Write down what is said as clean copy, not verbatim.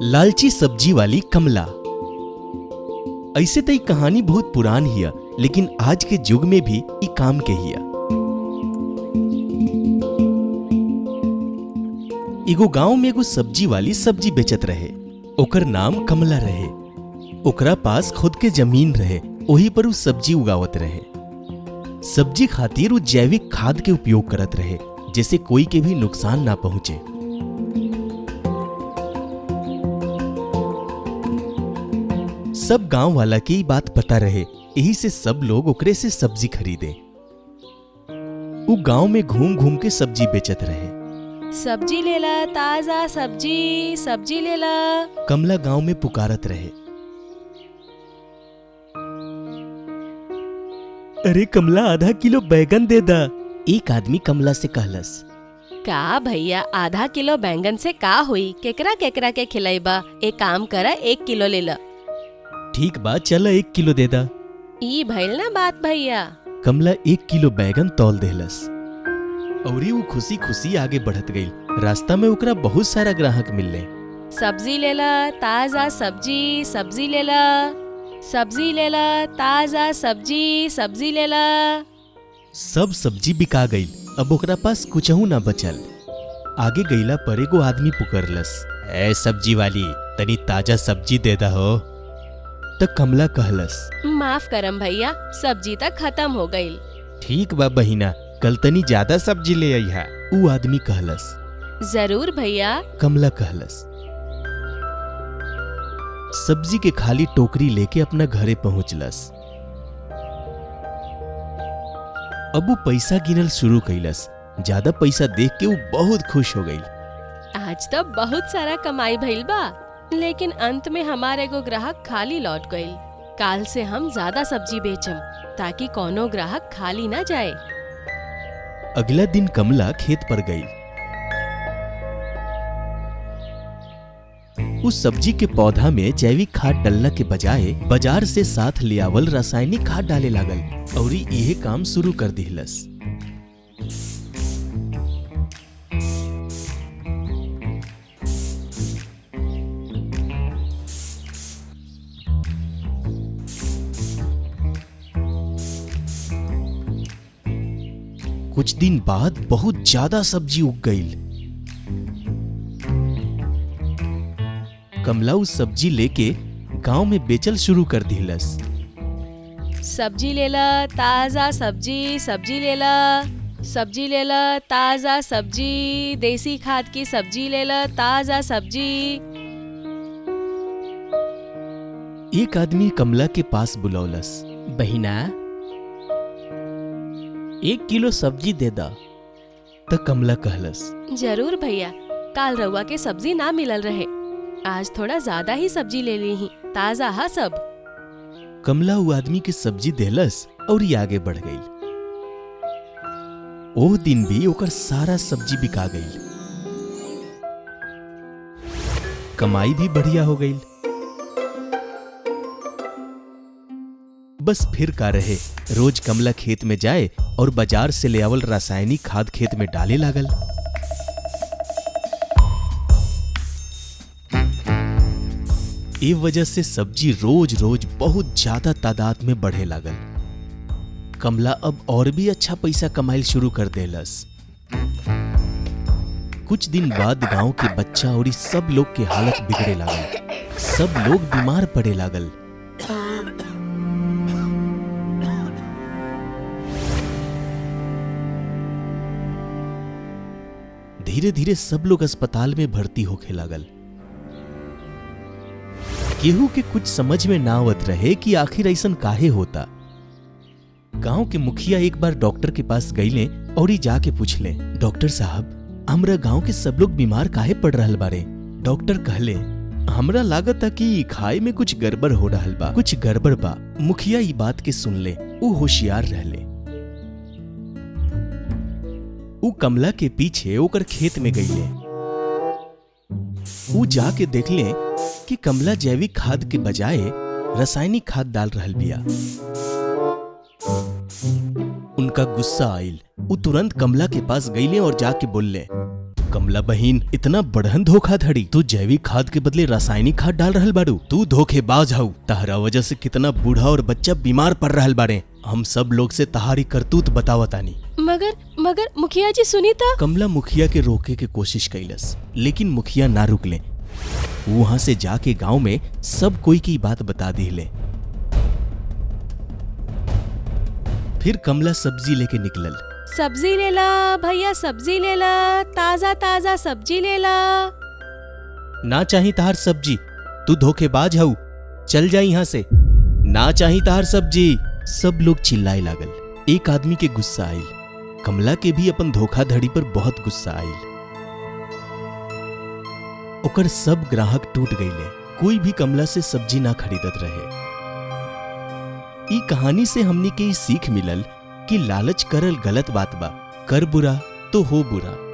लालची सब्जी वाली कमला। ऐसे तो कहानी बहुत पुरान हिया, लेकिन आज के युग में भी ई काम के हिया। एगो गांव में एगो सब्जी वाली सब्जी बेचत रहे। ओकर नाम कमला रहे। ओकरा पास खुद के जमीन रहे, वही पर उ सब्जी उगावत रहे। सब्जी खातिर उ जैविक खाद के उपयोग करत रहे, जैसे कोई के भी नुकसान ना पहुंचे। सब गांव वाला के ई बात पता रहे, यही से सब लोग ओकरे से सब्जी खरीदे। उ गांव में घूम घूम के सब्जी बेचत रहे। सब्जी लेला, ताजा सब्जी, सब्जी लेला। कमला गांव में पुकारत रहे। अरे कमला, आधा किलो बैगन दे दा। एक आदमी कमला से कहलस। का भैया, आधा किलो बैंगन से का हुई? केकरा केकरा के खिलाइबा? एक काम करा, 1 किलो लेला। ठीक बा, चल 1 किलो दे दा। ई भइल ना बात भैया। कमला 1 किलो बैगन तौल देहलस औरी वो खुशी खुशी आगे बढ़त गई। रास्ता में ओकरा बहुत सारा ग्राहक मिलले। सब्जी लेला, ताजा सब्जी, सब्जी लेला। सब्जी लेला, ताजा सब्जी, सब्जी लेला। सब सब्जी बिका गई। अब ओकरा पास कुछहू ना बचल। आगे गईला पर एगो आदमी पुकारलस। ए सब्जी वाली, तनी ताजा सब्जी दे दा हो। तक कमला कहलस। माफ करम भैया, सब्जी तक खत्म हो गई। ठीक बा बहिना, कल तनी ज्यादा सब्जी ले आइहा। उ आदमी कहलस। जरूर भैया। कमला कहलस। सब्जी के खाली टोकरी लेके अपना घरे पहुंचलस। अब वो पैसा गिनल शुरू कैलस। ज्यादा पैसा देख के वो बहुत खुश हो गई। आज तो बहुत सारा कमाई भइल बा, लेकिन अंत में हमारे एगो ग्राहक खाली लौट गईल। काल से हम ज्यादा सब्जी बेचम, ताकि कोनो ग्राहक खाली ना जाए। अगला दिन कमला खेत पर गई। उस सब्जी के पौधा में जैविक खाद डालने के बजाय बाजार से साथ ले आवल रासायनिक खाद डाले लागल और यही काम शुरू कर दिहलस। कुछ दिन बाद बहुत ज्यादा सब्जी उग गई। कमला उस सब्जी लेके गांव में बेचल शुरू कर दिहलस। सब्जी लेला, ताजा सब्जी, सब्जी लेला। सब्जी लेला, ताजा सब्जी, देसी खाद की सब्जी लेला, ताजा सब्जी। एक आदमी कमला के पास बुलौलस। बहिना, 1 किलो सब्जी दे दा। तक कमला कहलस। जरूर भैया, काल रउआ के सब्जी ना मिलल रहे, आज थोड़ा ज्यादा ही सब्जी ले ली ही, ताजा हा सब। कमला वो आदमी के सब्जी देहलस और ये आगे बढ़ गई। ओह दिन भी ओकर सारा सब्जी बिका गई। कमाई भी बढ़िया हो गई। बस फिर का रहे, रोज कमला खेत में जाए और बाजार से ले आवल रासायनिक खाद खेत में डाले लागल। ए वजह से सब्जी रोज रोज बहुत ज्यादा तादाद में बढ़े लागल। कमला अब और भी अच्छा पैसा कमाइल शुरू कर देलस। कुछ दिन बाद गांव के बच्चा और सब लोग के हालत बिगड़े लागल। सब लोग बीमार पड़े लागल। धीरे धीरे सब लोग अस्पताल में भर्ती होके लागल। केहू के कुछ समझ में ना आवत रहे कि आखिर ऐसन काहे होता। गांव के मुखिया एक बार डॉक्टर के पास गईले और जाके पूछले, डॉक्टर साहब, हमरा गांव के सब लोग बीमार काहे पड़ रहल बारे? डॉक्टर कहले, हमरा लागत है कि खाए में कुछ गड़बड़ हो रहल बा, कुछ गड़बड़ बा। मुखिया ई बात के सुनले, ऊ होशियार रहले। ऊ कमला के पीछे ओकर खेत में गईले। ऊ जाके देखले कि कमला जैविक खाद के बजाय रासायनिक खाद डाल रहल बिया। उनका गुस्सा आइल। ऊ तुरंत कमला के पास गईले और जाके बोलले, कमला बहिन, इतना बढ़न धोखाधड़ी। तू जैविक खाद के बदले रासायनिक खाद डाल रहल बाड़ू। तू धोखेबाज हऊ। तहरा वजह से कितना बूढ़ा और बच्चा बीमार पड़ रहल बाड़े। हम सब लोग से तहारी करतूत बतावतानी। मगर मुखिया जी सुनी था। कमला मुखिया के रोके के कोशिश कैलस, लेकिन मुखिया ना रुकले। वहां से जाके गांव में सब कोई की बात बता दिले। फिर कमला सब्जी लेके निकलल। सब्जी लेला भैया, सब्जी लेला, ताजा ताजा सब्जी लेला। ना चाही तहार सब्जी, तू धोखेबाज हऊ, चल जा यहाँ से। ना चाही तहार सब्जी। सब लोग चिल्लाए लागल। एक आदमी के गुस्सा आइल। कमला के भी अपन धोखाधड़ी पर बहुत गुस्सा आइल। ओकर सब ग्राहक टूट गईले। कोई भी कमला से सब्जी ना खरीदत रहे। ई कहानी से हमनी के ई सीख मिलल कि लालच करल गलत बात बा। कर बुरा तो हो बुरा।